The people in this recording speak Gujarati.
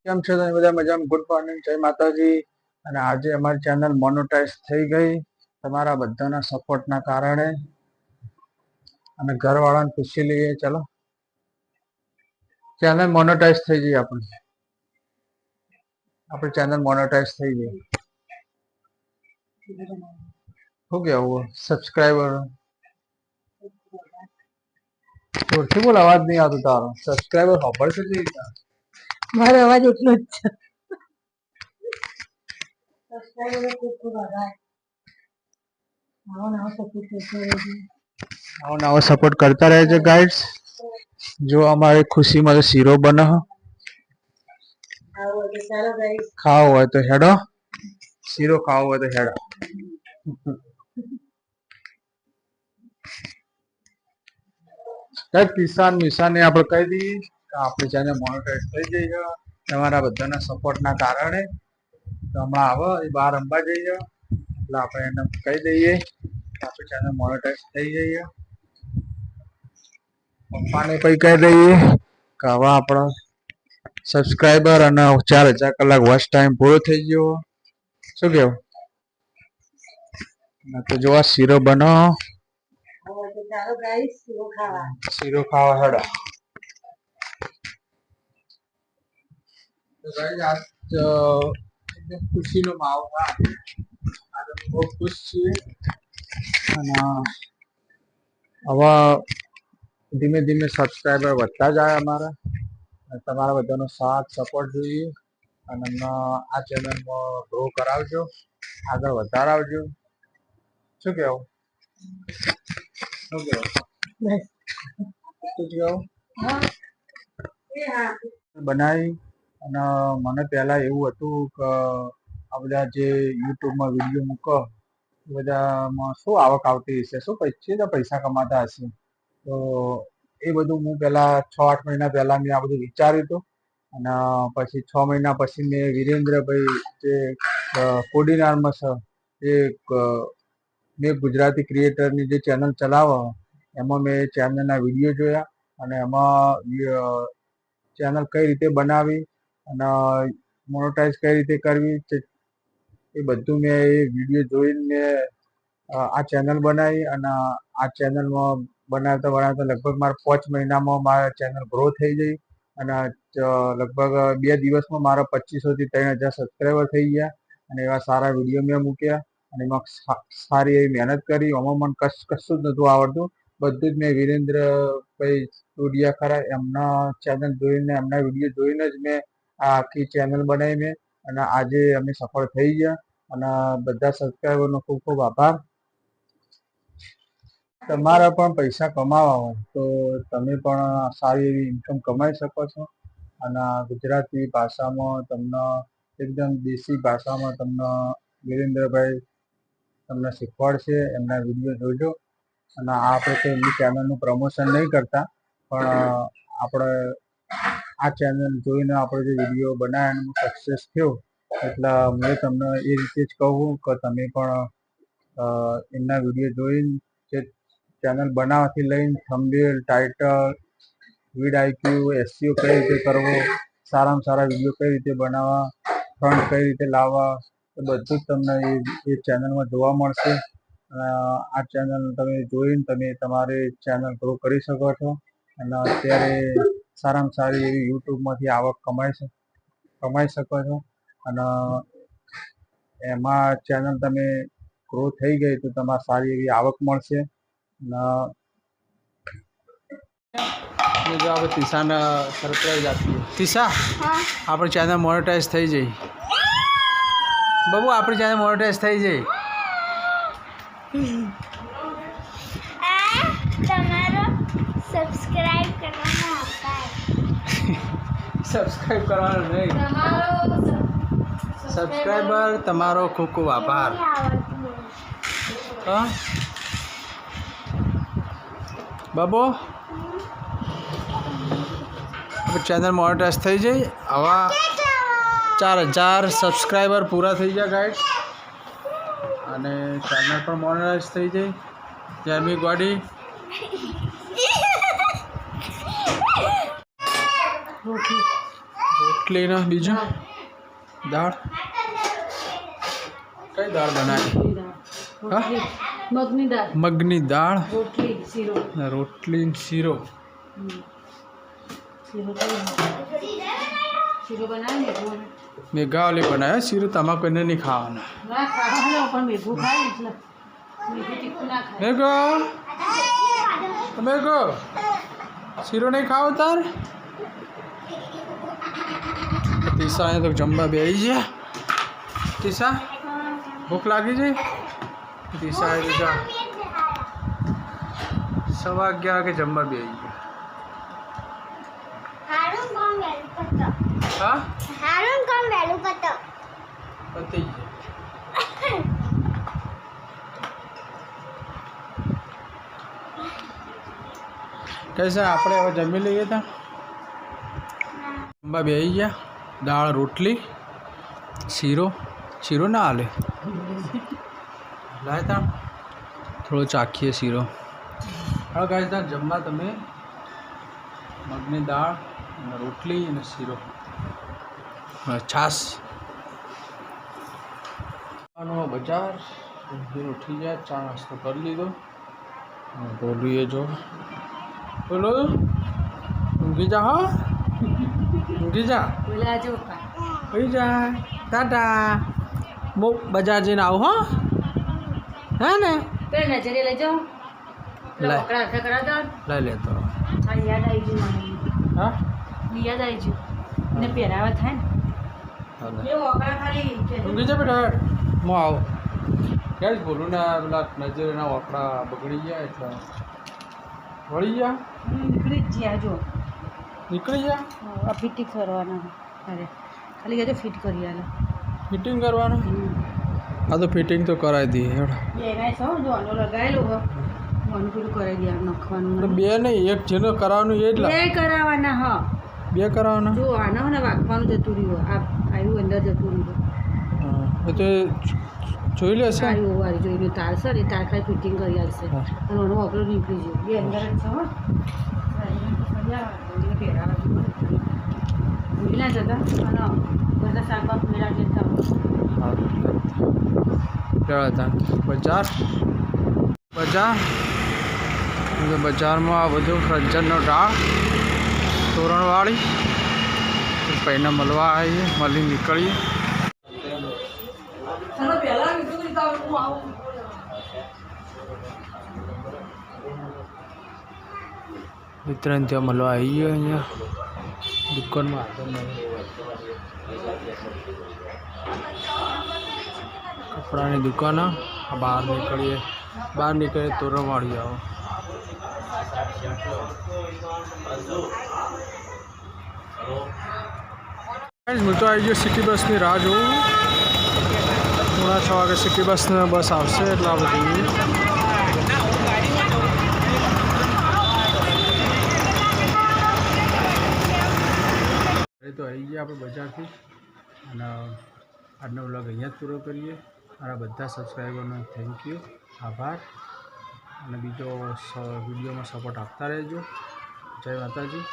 કેમ છો તમે બધા મજામાં? ગુડ મોર્નિંગ, જય માતાજી. અને આજે અમારી ચેનલ મોનેટાઇઝ થઈ ગઈ તમારા બધાના સપોર્ટના કારણે. અને ઘરવાળાને પૂછી લઈએ, ચલો. ચેનલ મોનેટાઇઝ થઈ ગઈ આપણી ચેનલ મોનેટાઇઝ થઈ ગઈ. શું કેવું? સબસ્ક્રાઈબર જોરથી બોલ, અવાજ નહીં આવતો તારો. સબસ્ક્રાઈબર ખબર છે કે મારો અવાજ એટલો જ છે. સબસ્ક્રાઇબર ખૂબ ખૂબ આભાર. નવો સપોર્ટ કરતા રહેજો ગાઈડ્સ. જો અમારી ખુશીમાં તો શીરો બને. ખાવો હોય તો હેડો, શીરો ખાવો હોય તો હેડો. કિસાન મિસાન ને આપણે કહી દઈએ કે આપણી ચેનલ મોનેટાઇઝ થઈ જઈ છે તમારા બધાના સપોર્ટના કારણે. તો હમણાં આવે એ બહાર રમવા જઈએ એટલે આપણે એને કહી દઈએ કે આપણી ચેનલ મોનેટાઇઝ થઈ જઈએ. પપ્પાને કઈ કહી દઈએ કે હવે આપણો સબસ્ક્રાઈબર અને 4000 કલાક વોચ ટાઈમ પૂરો થઈ ગયો. શું કેવું? તો જોવા શીરો બનો, શીરો ખાવા હેડો. ખુશીનો માહોલ આજે બહુ ખુશ છીએ. અને હવે ધીમે ધીમે સબસ્ક્રાઈબર વધતા જાય અમારા. તમારા બધાનો સાથ સપોર્ટ જોઈએ અને આ ચેનલમાં ગ્રો કરાવજો, આગળ વધારાવજો. શું કેવું? શું કેવું? બનાવી. અને મને પહેલા એવું હતું કે આ બધા જે યુટ્યુબમાં વિડીયો મૂકો એ બધામાં શું આવક આવતી હશે, શું પૈસા કમાતા હશે. તો એ બધું હું પહેલા 6-8 મહિના પહેલા મેં આ બધું વિચાર્યું હતું. અને પછી 6 મહિના પછી મેં વિરેન્દ્રભાઈ જે કોડીનારમાં છે મેં ગુજરાતી ક્રિએટરની જે ચેનલ ચલાવો એમાં મેં ચેનલના વિડીયો જોયા. અને એમાં ચેનલ કઈ રીતે બનાવી અને મોનેટાઇઝ કઈ રીતે કરવી એ બધું મેં એ વિડીયો જોઈને આ ચેનલ બનાવી. અને આ ચેનલમાં બનાવતા લગભગ મારા 5 મહિનામાં મારા ચેનલ ગ્રો થઈ ગઈ. અને લગભગ 2 દિવસમાં મારા 2500 થી 3000 સબસ્ક્રાઈબર થઈ ગયા. અને એવા સારા વિડીયો મેં મૂક્યા અને એમાં સારી એવી મહેનત કરી. એમાં મને કશું જ નહોતું આવડતું. બધું જ મેં વિરેન્દ્રભાઈ સ્ટુડિયા ખરા એમના ચેનલ જોઈને, એમના વિડીયો જોઈને જ મેં આ આખી ચેનલ બનાવી મેં. અને આજે અમે સફળ થઈ ગયા. અને બધા સબસ્ક્રાઈબરનો ખૂબ ખૂબ આભાર. તમારા પણ પૈસા કમાવા હોય તો તમે પણ સારી એવી ઇન્કમ કમાઈ શકો છો. અને ગુજરાતી ભાષામાં તમને એકદમ દેશી ભાષામાં તમને વિરેન્દ્રભાઈ તમને શીખવાડશે. એમના વિડીયો જોજો. અને આપણે તો એમની ચેનલનું પ્રમોશન નહીં કરતા, પણ આપણે આ ચેનલ જોઈને આપણે જે વિડીયો બનાવ્યા એનું સક્સેસ થયો એટલે હું તમને એ રીતે જ કહું કે તમે પણ એમના વિડીયો જોઈને જે ચેનલ બનાવવાથી લઈને thumbnail, title, vid IQ, SEO કઈ રીતે કરવો, સારામાં સારા વિડીયો કઈ રીતે બનાવવા, ફ્રન્ટ કઈ રીતે લાવવા, એ બધું જ તમને એ ચેનલમાં જોવા મળશે. આ ચેનલ તમે જોઈને તમે તમારી ચેનલ ગ્રો કરી શકો છો. અને અત્યારે સારામાં સારી એવી યુટ્યુબમાંથી આવક કમાઈ શકો છો. અને એમાં ચેનલ તમે ગ્રો થઈ ગઈ તો તમારે સારી એવી આવક મળશે. જો આપણે તીસાને સરપ્રાઈઝ આપીએ. તીસા, આપણી ચેનલ મોનેટાઇઝ થઈ જઈ. બાબુ, આપણી ચેનલ મોનેટાઇઝ થઈ જઈ. તમારો સબસ્ક્રાઇબ કરવાનો આભાર. સબસ્ક્રાઇબ કરવાનું નહીં, સબસ્ક્રાઈબર તમારો ખૂબ ખૂબ આભાર. હા બાબુ, ચેનલ મોનેટાઇઝ થઈ જઈ. હવે 4000 સબસ્ક્રાઈબર પૂરા થઈ ગયા ગાઈડ. અને ચેનલ પણ મોનેટાઇઝ થઈ જઈ. જેમી ગોડી રોટલી રોટલી ને બીજું દાળ કઈ દાળ બનાવી રોટલી, મગની દાળ, મગની દાળ રોટલી, શીરો. ને રોટલી ને શીરો શીરો બનાવે ને એવું. મેઘા ઓલી બનાવ્યો શીરો તમારે કોઈને નહીં ખાવાનો ના ખાવાનો પણ મેઘું ખાય એટલે મેઘું તીખું ના ખાય. મેઘો શીરો નહીં ખાવો તાર તીસા તો જમવા બેસી ગયા તીસા ભૂખ લાગી છે તીસા તીસા 11:15 વાગે જમવા બેસી ગયા હારું કામ વહેલું કરતો. હા હારું કામ વહેલું કરતો. પતી ગયા કૈસા આપણે હવે જમી લઈએ તા જમવા બેસી ગયા દાળ રોટલી શીરો ના હાલે લાય તા થોડો ચાખીએ શીરો હવે ગાય તા જમવા તમે મગની દાળ અને રોટલી અને શીરો અને છાશ બજાર ઉઠી જાય ચા નાસ્તો કરી લીધો બોલીએ જો બોલો ઊંઘી જા હા ઊંઘી જા બોલા જો પા. હોઈ જા ટાટા બહુ બજાર જઈને આવું હો હે ને તો નજરે લેજો. લાય. વકડા હાથે કરા દો. લઈ લેતો આ યાદ આવી ગયું મને. હા યાદ આવી ગયું. ને પહેરાવા થાય ને. હાલે. એ વકડા ખાલી ઊંઘી જા બેટા હું આવું ક્યાં જ બોલું ને પેલા નજરના વાપડા બગડી ગયા એટલે વળી ગયા નીકળી જ જ્યાં જો. નીકળી ગયા આ ફિટિંગ કરવાના. અરે ખાલી કહેજો ફિટ કરી આલો. ફિટિંગ કરવાનું હા તો ફિટિંગ તો કરાવી દઈએ હેડો એના સૌ જો આનો લગાવેલો હો. આનું પેલું કરાવી દે નાખવાનું. બે નહીં એક જેનો કરાવવાનું એ જ બે કરાવવાના હા. બે કરાવવાના જો આના ને વાગવાનું જતું રહ્યું. આ આવ્યું અંદર જતું રહ્યું. હા એ તો જોઈ લેશે આવ્યું વારી જોઈને તાર છે ને તાર ખાલી ફિટિંગ કરી આવશે. હા. અને આનો વાપરો નીકળી જાય. બે અંદર જ છે હો. ભૂલી ના જતા અને બધા શાકભાગ મેળા જતા કેવા હતા બજારમાં આ બધું રંજનનો ડાળ તોરણવાળી પૈને મળવા આવીએ મળી નીકળીએ મિત્રને ત્યાં મળવા આવીએ અહીંયા દુકાનમાં આગળ કપડાની દુકાન બહાર નીકળીએ તોરણવાળી આવો હું તો આવી ગયો સિટી બસની રાહ જોઉં 6 વાગે સિટી બસ આવશે એટલે આપણે જઈએ તો આવી ગયા આપણે બજારથી અને આજનો વ્લોગ અહીંયા જ પૂરો કરીએ મારા બધા સબસ્ક્રાઈબરનો થેન્ક યુ આભાર અને બીજો વિડીયોમાં સપોર્ટ આપતા રહેજો જય માતાજી